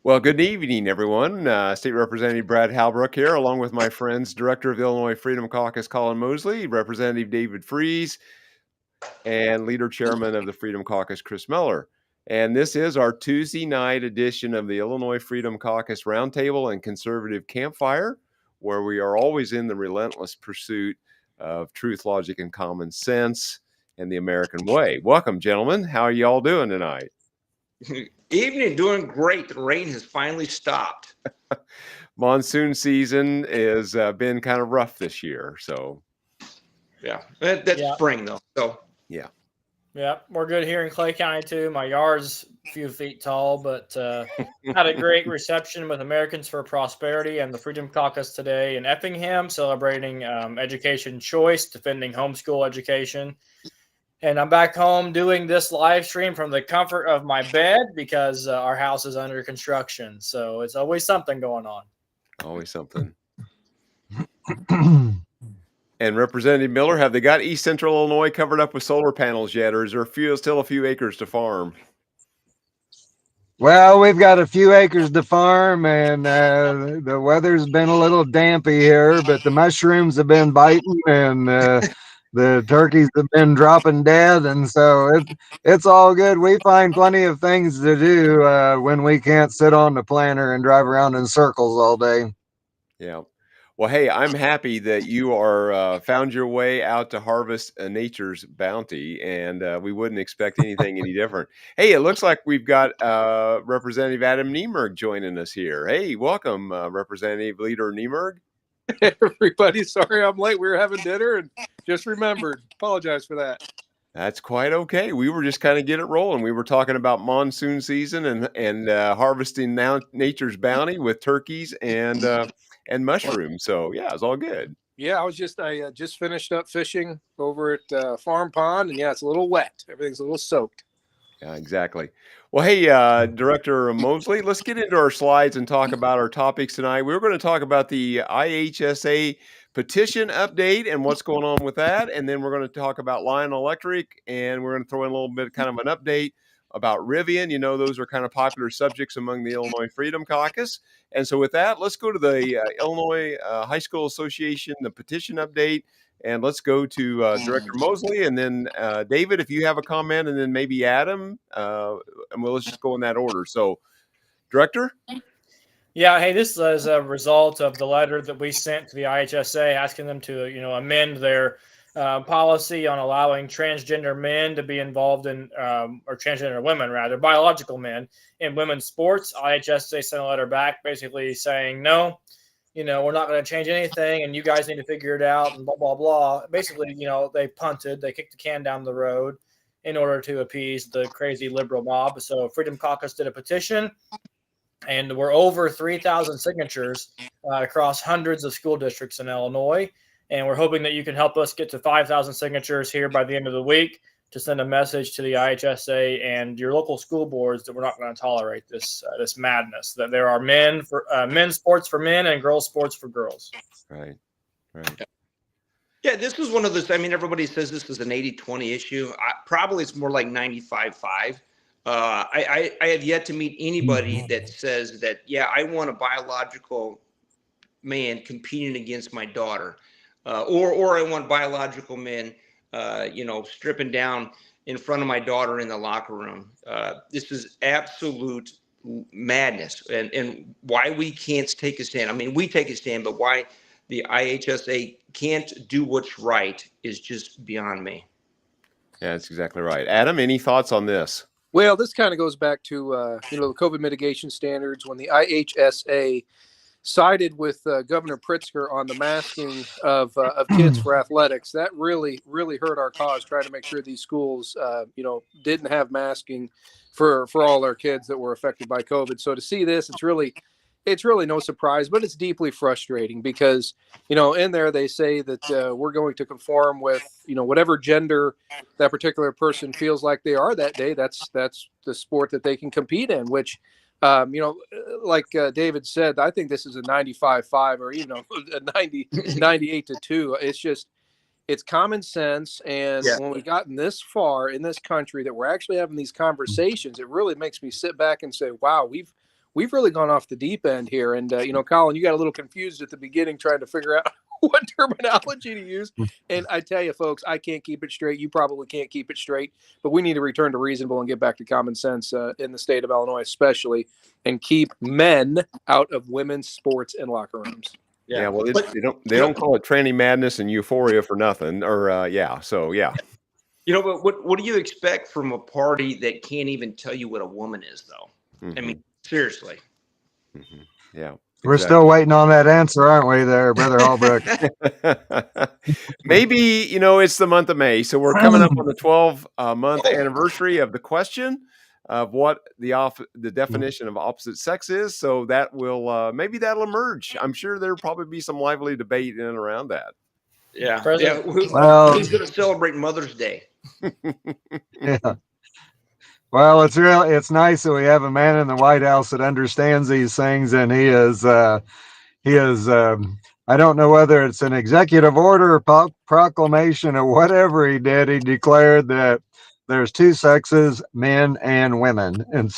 Well, good evening, everyone. State Representative Brad Halbrook here, along with my friends, Director of the Illinois Freedom Caucus, Colin Mosley, Representative David Freese, and Leader Chairman of the Freedom Caucus, Chris Miller. And this is our Tuesday night edition of the Illinois Freedom Caucus Roundtable and Conservative Campfire, where we are always in the relentless pursuit of truth, logic, and common sense and the American way. Welcome, gentlemen. How are you all doing tonight? Evening, doing great. The rain has finally stopped. Monsoon season has been kind of rough this year, so yeah, that's spring though. So yeah, we're good here in Clay County too. My yard's a few feet tall, but had a great reception with Americans for Prosperity and the Freedom Caucus today in Effingham, celebrating education choice, defending homeschool education. And I'm back home doing this live stream from the comfort of my bed because our house is under construction. So it's always something going on. Always something. And Representative Miller, have they got East Central Illinois covered up with solar panels yet, or is there still a few acres to farm? Well, we've got a few acres to farm, and the weather's been a little dampy here, but the mushrooms have been biting, and the turkeys have been dropping dead, and so it's all good. We find plenty of things to do when we can't sit on the planter and drive around in circles all day. Yeah. Well, hey, I'm happy that you are found your way out to harvest nature's bounty, and we wouldn't expect anything any different. Hey, it looks like we've got Representative Adam Niemerg joining us here. Hey, welcome, Representative Leader Niemerg. Hey, everybody, sorry I'm late. We were having dinner and just remembered. Apologize for that. That's quite okay. We were just kind of get it rolling. We were talking about monsoon season and harvesting now nature's bounty with turkeys and mushrooms. So yeah, it's all good. Yeah, I just finished up fishing over at Farm Pond, and yeah, it's a little wet. Everything's a little soaked. Yeah, exactly. Well, hey, Director Mosley, let's get into our slides and talk about our topics tonight. We're going to talk about the IHSA petition update and what's going on with that. And then we're going to talk about Lion Electric, and we're going to throw in a little bit kind of an update about Rivian. You know, those are kind of popular subjects among the Illinois Freedom Caucus. And so with that, let's go to the Illinois High School Association, the petition update. And let's go to Director Mosley, and then David, if you have a comment, and then maybe Adam, and let's just go in that order. So, Director? Yeah, hey, this is a result of the letter that we sent to the IHSA asking them to, amend their policy on allowing transgender men to be involved in, or transgender women, rather, biological men in women's sports. IHSA sent a letter back basically saying, no, we're not going to change anything, and you guys need to figure it out, and blah, blah, blah. Basically, they punted, they kicked the can down the road in order to appease the crazy liberal mob. So Freedom Caucus did a petition, and we're over 3,000 signatures across hundreds of school districts in Illinois. And we're hoping that you can help us get to 5,000 signatures here by the end of the week to send a message to the IHSA and your local school boards that we're not going to tolerate this madness, that there are men's sports for men and girls sports for girls. Right. Yeah, this is one of those, everybody says this is an 80-20 issue. Probably it's more like 95-5. I have yet to meet anybody that says that, yeah, I want a biological man competing against my daughter, or I want biological men, stripping down in front of my daughter in the locker room. This is absolute madness, and why we can't take a stand. We take a stand, but why the IHSA can't do what's right is just beyond me. Yeah, that's exactly right. Adam, any thoughts on this? Well, this kind of goes back to, the COVID mitigation standards when the IHSA sided with Governor Pritzker on the masking of kids for athletics. That really, really hurt our cause, trying to make sure these schools, didn't have masking for all our kids that were affected by COVID. So to see this, it's really no surprise, but it's deeply frustrating because, in there they say that we're going to conform with, whatever gender that particular person feels like they are that day. That's the sport that they can compete in, which, like David said, I think this is a 95-5 or even a 98-2. It's common sense. And when we've gotten this far in this country that we're actually having these conversations, it really makes me sit back and say, wow, we've really gone off the deep end here. And, Colin, you got a little confused at the beginning trying to figure out what terminology to use. And I tell you, folks, I can't keep it straight. You probably can't keep it straight, but we need to return to reasonable and get back to common sense in the state of Illinois, especially, and keep men out of women's sports and locker rooms. Yeah, well, they don't call it tranny madness and euphoria for nothing. Or so yeah. But what do you expect from a party that can't even tell you what a woman is, though? Mm-hmm. I mean, seriously. Mm-hmm. Yeah. We're still waiting on that answer, aren't we, there, Brother Albrecht? Maybe, it's the month of May, so we're coming up on the 12-month anniversary of the question of what the definition of opposite sex is. So that will maybe that'll emerge. I'm sure there'll probably be some lively debate in and around that. Yeah. Who's going to celebrate Mother's Day? Yeah. Well, it's nice that we have a man in the White House that understands these things, and he is I don't know whether it's an executive order or proclamation or whatever he did. He declared that there's two sexes, men and women, and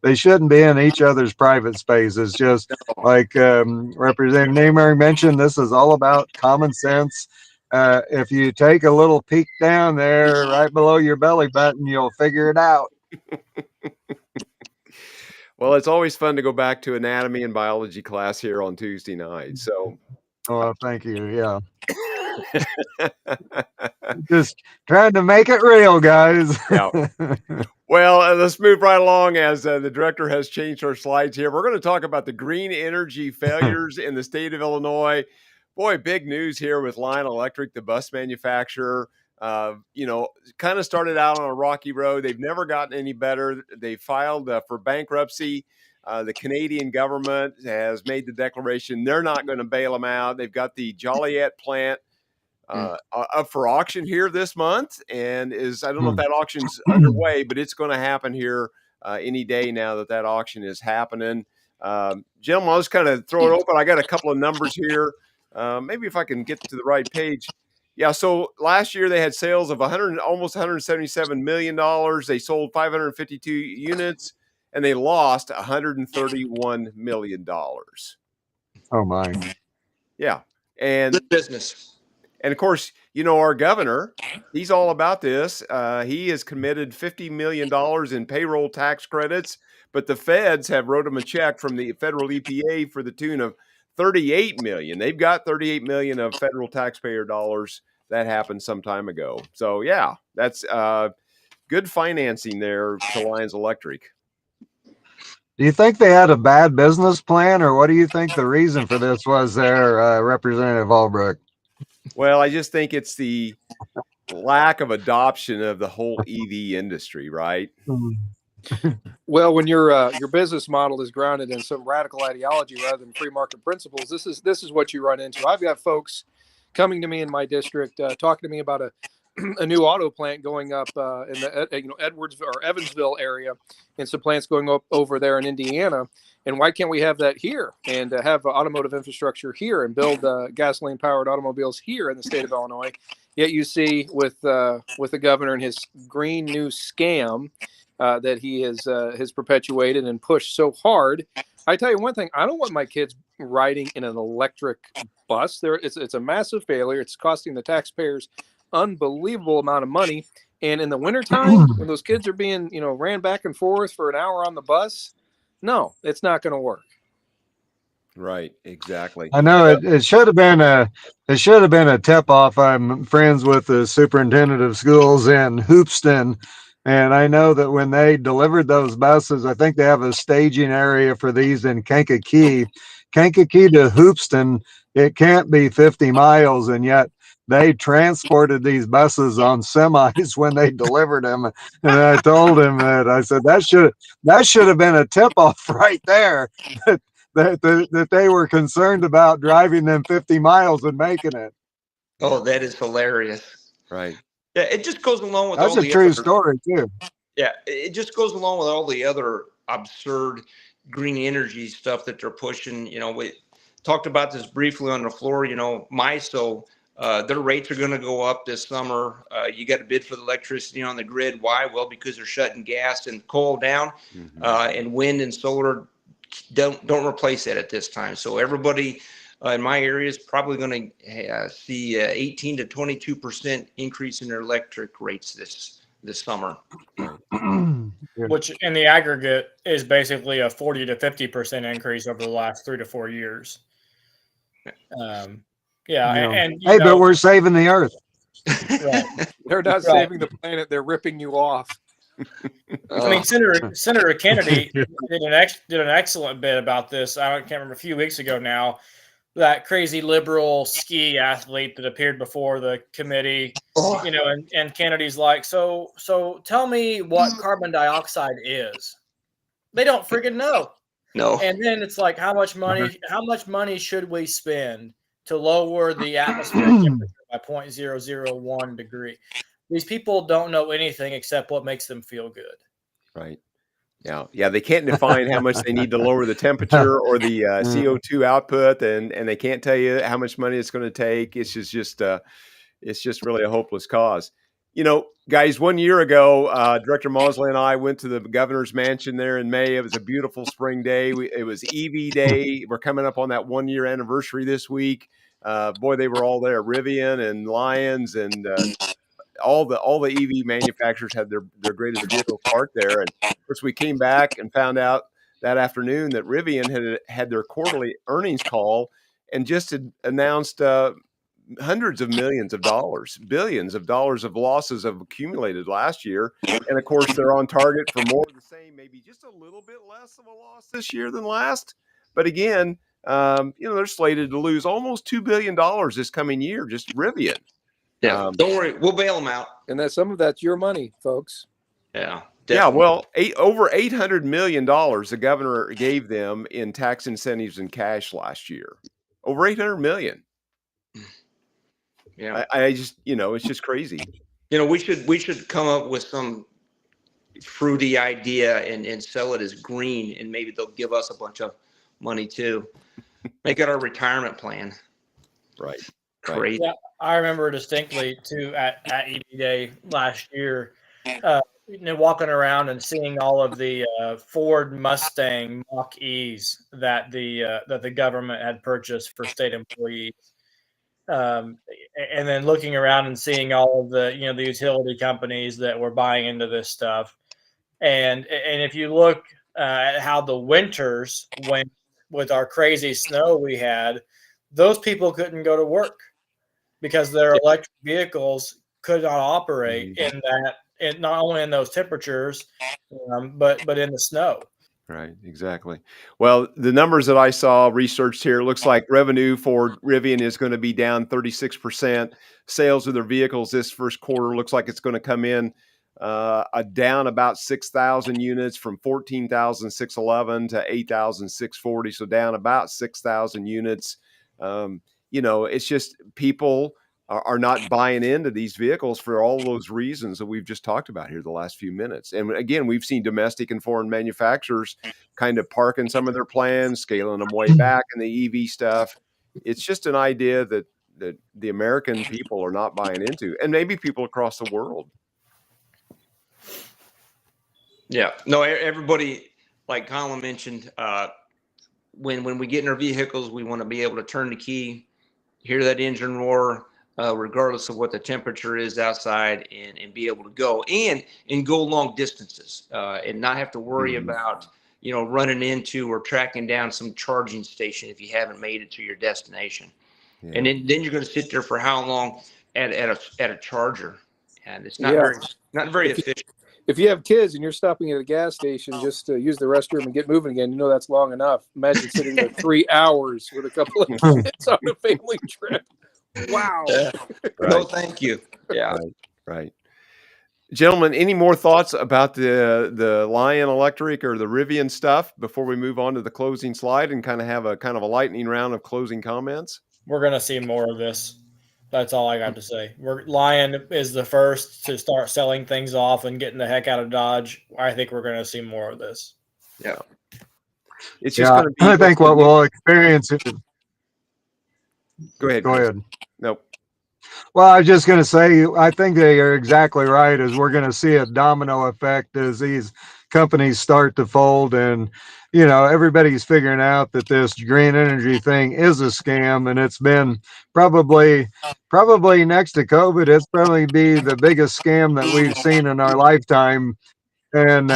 they shouldn't be in each other's private spaces. Just like Representative Nehmer mentioned, this is all about common sense. If you take a little peek down there right below your belly button, you'll figure it out. Well, it's always fun to go back to anatomy and biology class here on Tuesday night. So, thank you. Yeah. Just trying to make it real, guys. Yeah. Well, let's move right along as the director has changed our slides here. We're going to talk about the green energy failures in the state of Illinois. Boy, big news here with Lion Electric, the bus manufacturer. Kind of started out on a rocky road. They've never gotten any better. They filed for bankruptcy. The Canadian government has made the declaration they're not going to bail them out. They've got the Joliet plant up for auction here this month, and I don't know if that auction's underway, but it's going to happen here any day now that auction is happening. Gentlemen, I'll just kind of throw it open. I got a couple of numbers here. Maybe if I can get to the right page. Yeah, so last year they had sales of almost $177 million. They sold 552 units, and they lost $131 million. Oh, my. Yeah. And good business. And of course, our governor, he's all about this. He has committed $50 million in payroll tax credits, but the feds have wrote him a check from the federal EPA for the tune of $38 million. They've got $38 million of federal taxpayer dollars. That happened some time ago. So yeah, that's good financing there to Lions Electric. Do you think they had a bad business plan, or what do you think the reason for this was there, Representative Albrecht? Well, I just think it's the lack of adoption of the whole EV industry, right? Well, when your business model is grounded in some radical ideology rather than free market principles, this is what you run into. I've got folks coming to me in my district talking to me about a new auto plant going up in the Evansville area, and some plants going up over there in Indiana. And why can't we have that here and have automotive infrastructure here and build gasoline powered automobiles here in the state of Illinois? Yet you see with the governor and his green new scam that he has perpetuated and pushed so hard. I tell you one thing, I don't want my kids riding in an electric bus. It's a massive failure. It's costing the taxpayers unbelievable amount of money. And in the wintertime, when those kids are being, ran back and forth for an hour on the bus, no, it's not going to work. Right, exactly. I know it should have been a tip off. I'm friends with the superintendent of schools in Hoopston, and I know that when they delivered those buses, I think they have a staging area for these in Kankakee to Hoopston. It can't be 50 miles, and yet they transported these buses on semis when they delivered them. And I told him I said that should have been a tip off right there. That they were concerned about driving them 50 miles and making it. Oh, that is hilarious. Right. Yeah, it just goes along with That's all a true story too. Yeah, it just goes along with all the other absurd green energy stuff that they're pushing. We talked about this briefly on the floor. MISO Their rates are going to go up this summer. You got to bid for the electricity on the grid. Why? Well, because they're shutting gas and coal down, and wind and solar don't replace that at this time. So everybody in my area is probably going to see 18 to 22% increase in their electric rates this summer. Which in the aggregate is basically a 40 to 50% increase over the last 3 to 4 years. And hey, but we're saving the earth. Right. They're not saving the planet; they're ripping you off. I mean, Senator Kennedy did an excellent bit about this. I can't remember, a few weeks ago now. That crazy liberal ski athlete that appeared before the committee, and Kennedy's like, so tell me what carbon dioxide is. They don't freaking know. No. And then it's like, how much money should we spend to lower the atmospheric temperature by 0.001 degree? These people don't know anything except what makes them feel good. Right. Yeah. They can't define how much they need to lower the temperature or the CO2 output, and they can't tell you how much money it's going to take. It's just really a hopeless cause. Guys, 1 year ago, Director Mosley and I went to the governor's mansion there in May. It was a beautiful spring day. It was EV Day. We're coming up on that 1 year anniversary this week. Boy, they were all there. Rivian and Lions and all the EV manufacturers had their greatest vehicles parked there. And of course, we came back and found out that afternoon that Rivian had their quarterly earnings call and just had announced hundreds of millions of dollars, billions of dollars of losses have accumulated last year. And of course, they're on target for more of the same, maybe just a little bit less of a loss this year than last. But again, they're slated to lose almost $2 billion this coming year, just Rivian. Yeah, don't worry, we'll bail them out. And some of that's your money, folks. Yeah. Definitely. Yeah, well, over $800 million the governor gave them in tax incentives and cash last year. Over $800 million. Yeah, I just, it's just crazy. We should come up with some fruity idea and sell it as green, and maybe they'll give us a bunch of money too. Make it our retirement plan. Right. Great. Yeah, I remember distinctly too at EV Day last year, walking around and seeing all of the Ford Mustang Mach-E's that the government had purchased for state employees, and then looking around and seeing all of the the utility companies that were buying into this stuff, and if you look at how the winters went with our crazy snow we had, those people couldn't go to work because their electric vehicles could not operate in that, and not only in those temperatures, but in the snow. Right, exactly. Well, the numbers that I saw researched here, looks like revenue for Rivian is going to be down 36%. Sales of their vehicles this first quarter looks like it's going to come in down about 6,000 units from 14,611 to 8,640. So down about 6,000 units. It's just people are not buying into these vehicles for all those reasons that we've just talked about here the last few minutes. And again, we've seen domestic and foreign manufacturers kind of parking some of their plans, scaling them way back in the EV stuff. It's just an idea that the American people are not buying into, and maybe people across the world. Yeah, no, everybody, like Colin mentioned, when we get in our vehicles, we want to be able to turn the key, hear that engine roar, regardless of what the temperature is outside, and be able to go and go long distances, and not have to worry about running into or tracking down some charging station if you haven't made it to your destination. Yeah. And then you're going to sit there for how long at a charger, and it's not very efficient. If you have kids and you're stopping at a gas station just to use the restroom and get moving again, that's long enough. Imagine sitting there 3 hours with a couple of kids on a family trip. Wow. Right. No, thank you. Yeah. Right. Gentlemen, any more thoughts about the Lion Electric or the Rivian stuff before we move on to the closing slide and kind of have a lightning round of closing comments? We're going to see more of this. That's all I got to say. Lion is the first to start selling things off and getting the heck out of Dodge. I think we're going to see more of this. Yeah. It's just going to be. I think what we'll experience. Go ahead. Go ahead. Nope. Well, I was just going to say, I think they are exactly right. As we're going to see a domino effect as these companies start to fold, and everybody's figuring out that this green energy thing is a scam, and it's been probably next to COVID, it's probably be the biggest scam that we've seen in our lifetime. And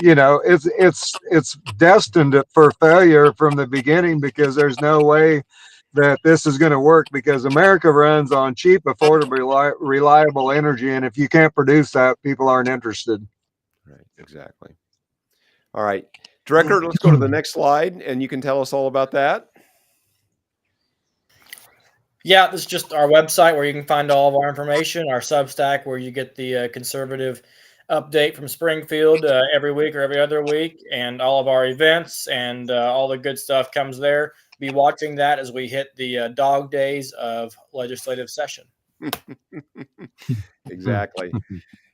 it's destined for failure from the beginning, because there's no way that this is going to work, because America runs on cheap, affordable, reliable energy, and if you can't produce that, people aren't interested. Right, exactly. All right, Director, let's go to the next slide, and you can tell us all about that. Yeah, this is just our website where you can find all of our information, our Substack where you get the conservative update from Springfield every week or every other week, and all of our events and all the good stuff comes there. Be watching that as we hit the dog days of legislative session. Exactly.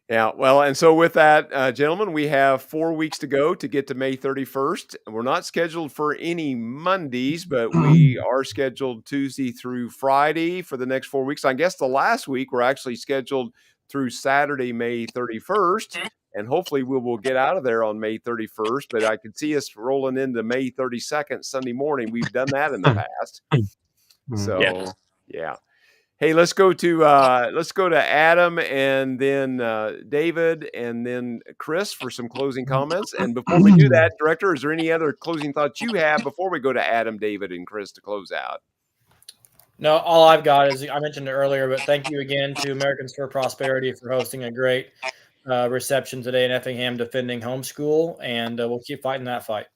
Yeah. Well, and so with that, gentlemen, we have 4 weeks to go to get to May 31st. We're not scheduled for any Mondays, but we are scheduled Tuesday through Friday for the next 4 weeks. I guess the last week we're actually scheduled through Saturday, May 31st. And hopefully we will get out of there on May 31st, but I could see us rolling into May 32nd, Sunday morning. We've done that in the past. So, yeah. Hey, let's go to Adam, and then David, and then Chris for some closing comments. And before we do that, Director, is there any other closing thoughts you have before we go to Adam, David, and Chris to close out? No, all I've got is, I mentioned it earlier, but thank you again to Americans for Prosperity for hosting a great reception today in Effingham defending homeschool, and we'll keep fighting that fight.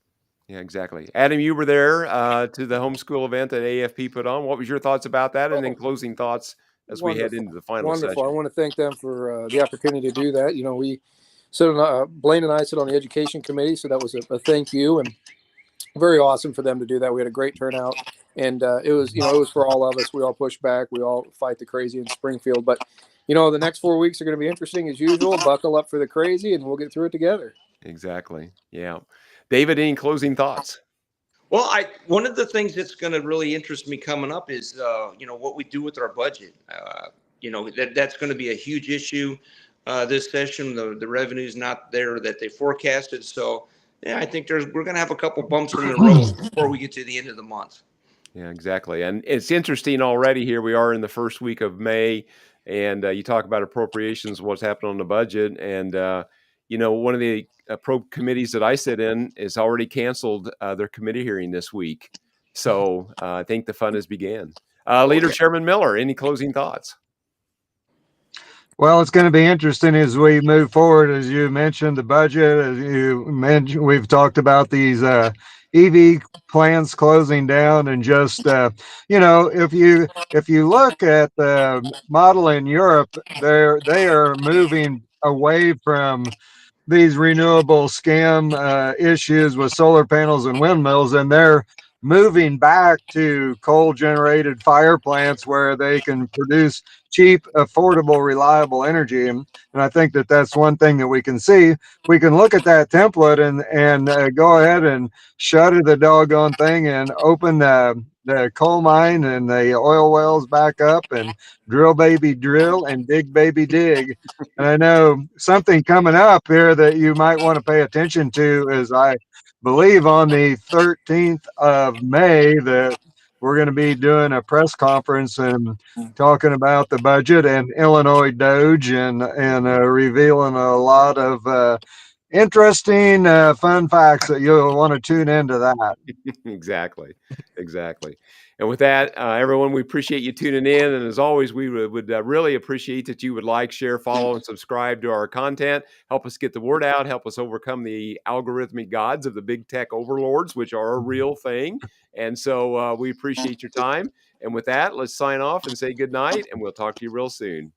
Yeah, exactly. Adam, you were there to the homeschool event that AFP put on. What was your thoughts about that? And then closing thoughts as we head into the final session. I want to thank them for the opportunity to do that. We sit on, Blaine and I sit on the education committee, so that was a thank you, and very awesome for them to do that. We had a great turnout, and it was for all of us. We all push back. We all fight the crazy in Springfield. But, the next 4 weeks are going to be interesting as usual. Buckle up for the crazy, and we'll get through it together. Exactly. Yeah. David, any closing thoughts? Well, one of the things that's going to really interest me coming up is, what we do with our budget. That's going to be a huge issue this session. The revenue's not there that they forecasted. So, yeah, I think we're going to have a couple bumps in the road before we get to the end of the month. Yeah, exactly. And it's interesting already. Here we are in the first week of May, and you talk about appropriations, what's happened on the budget. And, one of the probe committees that I sit in is already canceled their committee hearing this week. So I think the fun has began. Leader Chairman Miller, any closing thoughts? Well, it's going to be interesting as we move forward. As you mentioned, the budget, as you mentioned, we've talked about these EV plants closing down, and just if you look at the model in Europe, they are moving away from these renewable scam issues with solar panels and windmills, and they're moving back to coal generated fire plants where they can produce cheap, affordable, reliable energy. And I think that that's one thing that we can see. We can look at that template and go ahead and shutter the doggone thing and open the coal mine and the oil wells back up, and drill baby drill and dig baby dig. And I know something coming up here that you might want to pay attention to is, I believe on the 13th of May, that we're going to be doing a press conference and talking about the budget and Illinois Doge, and revealing a lot of interesting fun facts that you'll want to tune into that. Exactly. And with that, everyone, we appreciate you tuning in. And as always, we would really appreciate that you would like, share, follow, and subscribe to our content. Help us get the word out. Help us overcome the algorithmic gods of the big tech overlords, which are a real thing. And so we appreciate your time. And with that, let's sign off and say good night, and we'll talk to you real soon.